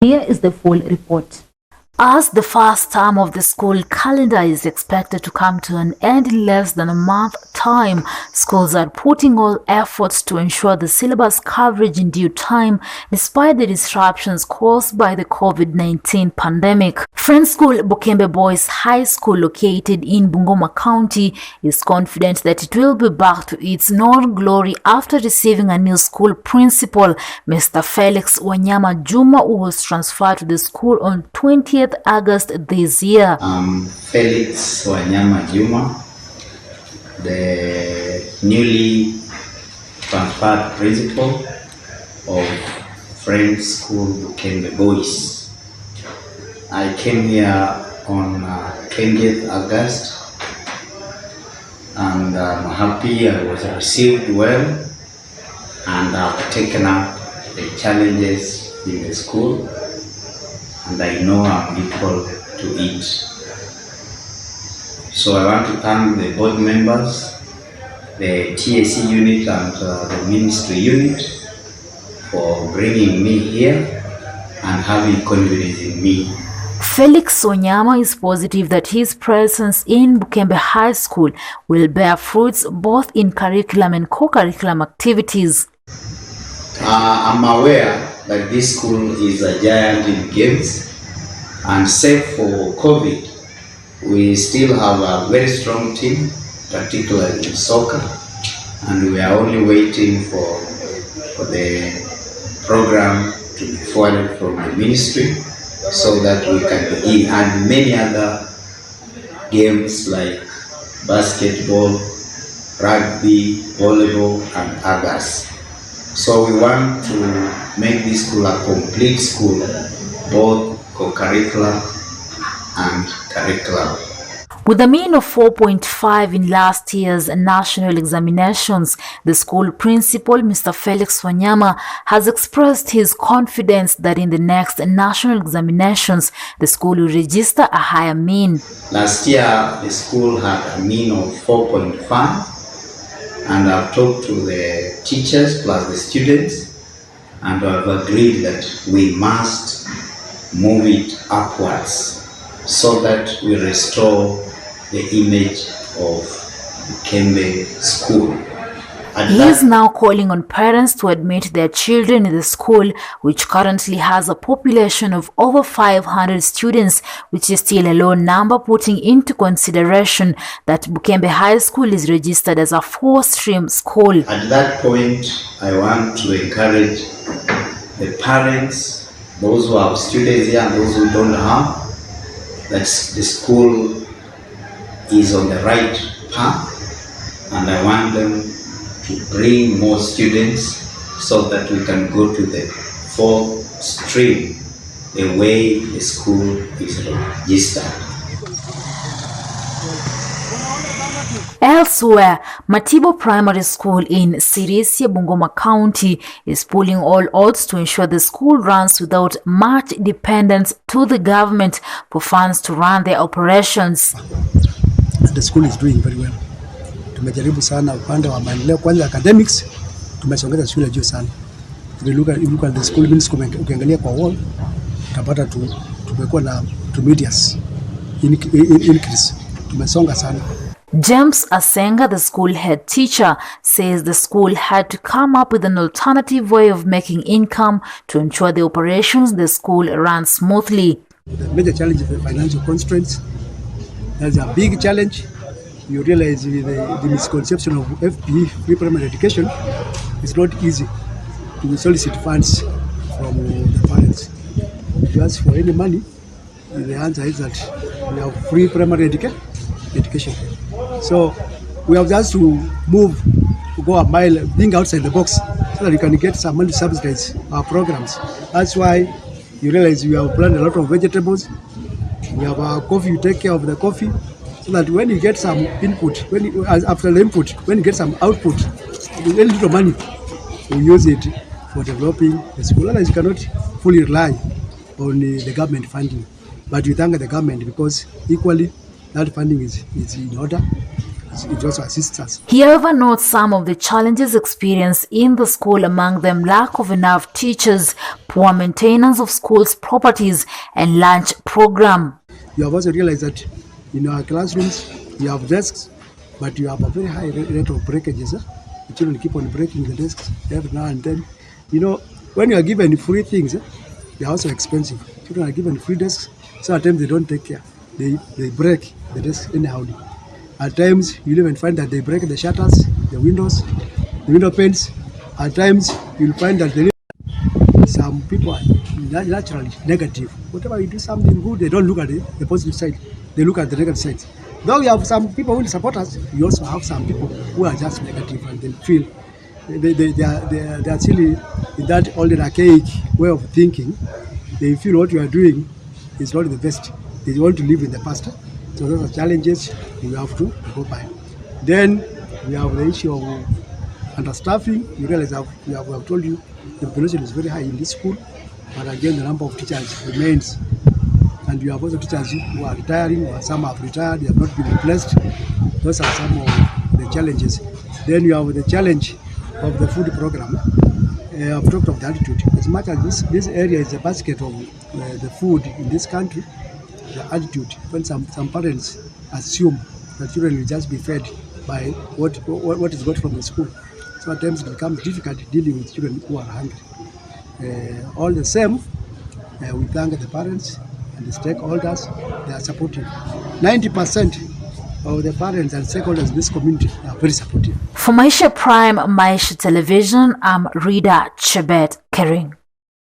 Here is the full report. As the first term of the school calendar is expected to come to an end in less than a month time, schools are putting all efforts to ensure the syllabus coverage in due time despite the disruptions caused by the COVID-19 pandemic. Friends School Bukembe Boys High School, located in Bungoma County, is confident that it will be back to its known glory after receiving a new school principal, Mr. Felix Wanyama Juma, who was transferred to the school on 20th August this year. Felix Wanyama Juma, the newly transferred principal of Friends School Bukembe Boys. I came here on 20th August and I'm happy I was received well, and I've taken up the challenges in the school, and I know I'm equal to it. So I want to thank the board members, the TAC unit and the ministry unit for bringing me here and having confidence in me. Felix Wanyama is positive that his presence in Bukembe High School will bear fruits both in curriculum and co-curriculum activities. I'm aware that this school is a giant in games, and save for COVID, we still have a very strong team, particularly in soccer, and we are only waiting for the program to be forwarded from the ministry so that we can begin, and many other games like basketball, rugby, volleyball, and others. So we want to make this school a complete school, both co-curricular and curriculum. With a mean of 4.5 in last year's national examinations, the school principal, Mr. Felix Wanyama, has expressed his confidence that in the next national examinations, the school will register a higher mean. Last year, the school had a mean of 4.5, and I've talked to the teachers plus the students, and I've agreed that we must move it upwards so that we restore the image of Bukembe School. He is now calling on parents to admit their children in the school, which currently has a population of over 500 students, which is still a low number, putting into consideration that Bukembe High School is registered as a 4-stream school. At that point, I want to encourage the parents, those who have students here and those who don't have, that the school is on the right path, and I want them to bring more students so that we can go to the 4th stream the way the school is registered. Elsewhere, Matibo Primary School in Sirisia, Bungoma County is pulling all odds to ensure the school runs without much dependence to the government for funds to run their operations. The school is doing very well. Tumejaribu sana upande wa maendeleo, kwanza academics tumesongeza shule juu sana. You look at the school means ukiangalia kwa wall utapata tumekuwa na medias increase. Tumesonga sana. James Asenga, the school head teacher, says the school had to come up with an alternative way of making income to ensure the operations the school runs smoothly. The major challenge is the financial constraints. That's a big challenge. You realize the misconception of FPE, free primary education, it's not easy to solicit funds from the parents. If you ask for any money, the answer is that we have free primary education. So we have just to move, to go a mile, think outside the box, so that you can get some money to subsidize our programs. That's why you realize we have planted a lot of vegetables. We have our coffee, you take care of the coffee, so that when you get some input, after the input, when you get some output, very little money, we use it for developing the school. Otherwise, you cannot fully rely on the government funding. But we thank the government because equally that funding is in order. It also assists us. He however notes some of the challenges experienced in the school, among them lack of enough teachers, poor maintenance of schools' properties, and lunch program. You have also realized that in our classrooms, you have desks, but you have a very high rate of breakages. The children keep on breaking the desks every now and then. You know, when you are given free things, they are also expensive. Children are given free desks, so at times they don't take care. They break the desks anyhow. At times, you'll even find that they break the shutters, the windows, the window panes. At times, you'll find that some people are naturally negative. Whatever you do something good, they don't look at the positive side. They look at the negative side. Though you have some people who support us, you also have some people who are just negative and they feel they are still in that old archaic way of thinking. They feel what you are doing is not the best. They want to live in the past. So those are challenges we have to go by. Then we have the issue of understaffing. You realize we have told you the population is very high in this school, but again the number of teachers remains. And you have also teachers who are retiring, or some have retired, they have not been replaced. Those are some of the challenges. Then you have the challenge of the food program. I've talked of the attitude. As much as this area is a basket of the food in this country, the attitude, when some parents assume that children will just be fed by what is got from the school. So at times it becomes difficult dealing with children who are hungry. All the same, we thank the parents and the stakeholders. They are supportive. 90% of the parents and stakeholders in this community are very supportive. For Maisha Prime, Maisha Television, I'm Rida Chebet Kering.